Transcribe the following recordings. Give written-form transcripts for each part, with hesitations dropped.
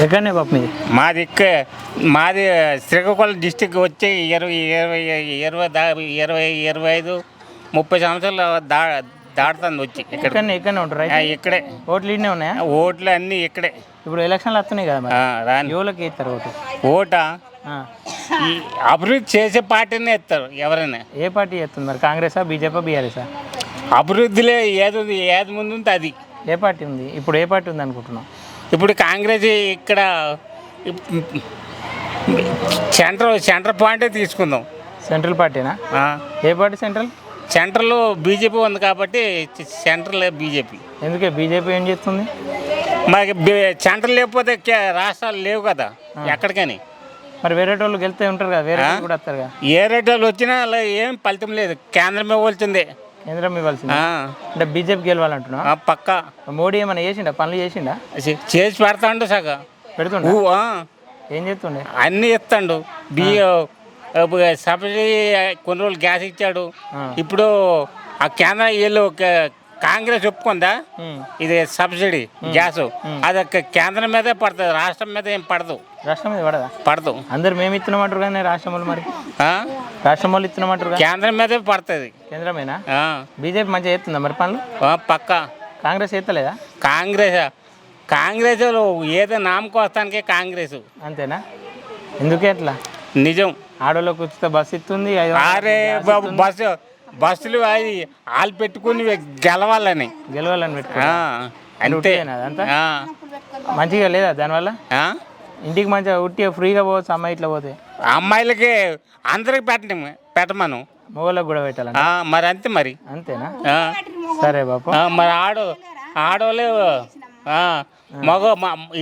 ఎక్కడనే బాబు మీది? మాది శ్రీకాకుళం డిస్టిక్ వచ్చి 25 సంవత్సరాలు దాడుతుంది వచ్చి ఇక్కడనే ఉంటారు రైట్? ఇక్కడే ఓట్లు ఇన్నే ఉన్నాయా? ఓట్లు అన్నీ ఇక్కడే. ఇప్పుడు ఎలక్షన్లు వస్తున్నాయి కదా మరి, రాని ఎవరికి ఇస్తారు ఓటు? ఓటా ఆ. ఈ అభివృద్ధి చేసే పార్టీనే ఇస్తారు ఎవరైనా. ఏ పార్టీ చేస్తుంది మరి? కాంగ్రెసా, బీజేపీ, బీఆర్ఎసా? అభివృద్ధిలో ఏది ముందు ఉంటే అది. ఏ పార్టీ ఉంది ఇప్పుడు? ఏ పార్టీ ఉంది అనుకుంటున్నాం? ఇప్పుడు కాంగ్రెస్ ఇక్కడ సెంటర్ పాయింటే తీసుకుందాం. సెంట్రల్ పార్టీనా? ఏ పార్టీ సెంట్రల్? సెంటర్లో బీజేపీ ఉంది కాబట్టి సెంట్రల్ బీజేపీ. ఎందుకే బీజేపీ ఏం చేస్తుంది? మనకి సెంటర్ లేకపోతే రాష్ట్రాలు లేవు కదా ఎక్కడికని. మరి వేరే వాళ్ళు గెలితే ఉంటారు కదా, వేరే వాళ్ళు కూడా వస్తారు కదా. ఏ రేట్లు వచ్చినా అలా ఏం ఫలితం లేదు, కేంద్రమే పోల్చింది. కేంద్రం ఇవ్వాల్సింది అంటే బీజేపీ గెలవాలంటున్నా? పక్కా. మోడీ ఏమైనా చేసిండా? పనులు చేసిండా? చేసి పెడతాండు సగ పెడుతుండ. ఏం చేస్తుండే? అన్నీ ఇస్తాడు. బియ్యం సబ్సిడీ, కొన్ని రోజులు గ్యాస్ ఇచ్చాడు. ఇప్పుడు ఆ కేంద్ర వీళ్ళు కాంగ్రెస్ ఒప్పుకుందా ఇది సబ్సిడీ గ్యాస్? అది కేంద్రం మీదే పడుతుంది, రాష్ట్రం మీద ఏం పడదు. రాష్ట్రం మీద పడదా? పడదు. అందరు మేము ఇస్తున్నామంటారు కానీ రాష్ట్రం వాళ్ళు మరి రాష్ట్రం వాళ్ళు ఇస్తున్నామంటారు. కేంద్రం మీదే పడుతుంది. కేంద్రమేనా? బీజేపీ మంచిగా చేస్తుందా మరి పనులు? పక్కా. కాంగ్రెస్ చేస్తలేదా? కాంగ్రెస్ ఏదో నామకోస్తానికే కాంగ్రెస్. అంతేనా? ఎందుకే అట్లా? నిజం. ఆడోళ్ళకి ఉచిత బస్సు ఇస్తుంది. అరే బాబు, బస్సులు అది వాళ్ళు పెట్టుకుని గెలవాలని పెట్టుకో అంతే. అదంతా మంచిగా లేదా దానివల్ల? ఇంటికి మంచిగా ఉట్టిగా ఫ్రీగా పోవచ్చు అమ్మాయి ఇట్లా పోతే. అమ్మాయిలకి అందరికి పెట్టమను, మగవాళ్ళకి కూడా పెట్టాలి మరి అంతే. మరి అంతేనా? సరే బాబు. మరి ఆడవాళ్ళు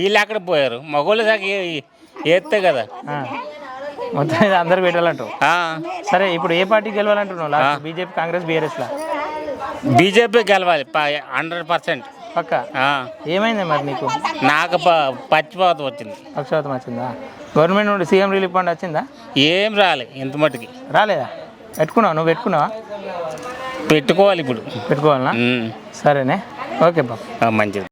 వీళ్ళు ఎక్కడ పోయారు? మగవాళ్ళు వేస్తే కదా మొత్తం మీద అందరు పెట్టాలంటావు. సరే ఇప్పుడు ఏ పార్టీ గెలవాలంటున్నావు లాస్ట్? బీజేపీ, కాంగ్రెస్, బీఆర్ఎస్లా? బీజేపీ గెలవాలి 100%. పక్క. ఏమైంది మరి నీకు? నాకు పక్షపాతం వచ్చింది. పక్షపాతం వచ్చిందా? గవర్నమెంట్ నుండి సీఎం రిలీఫ్ ఫండ్ వచ్చిందా? ఏం రాలే ఇంత మట్టుకి. రాలేదా? పెట్టుకున్నావా? నువ్వు పెట్టుకున్నావా? పెట్టుకోవాలి ఇప్పుడు. పెట్టుకోవాలనా? సరేనే, ఓకే బాబు. మంచిది.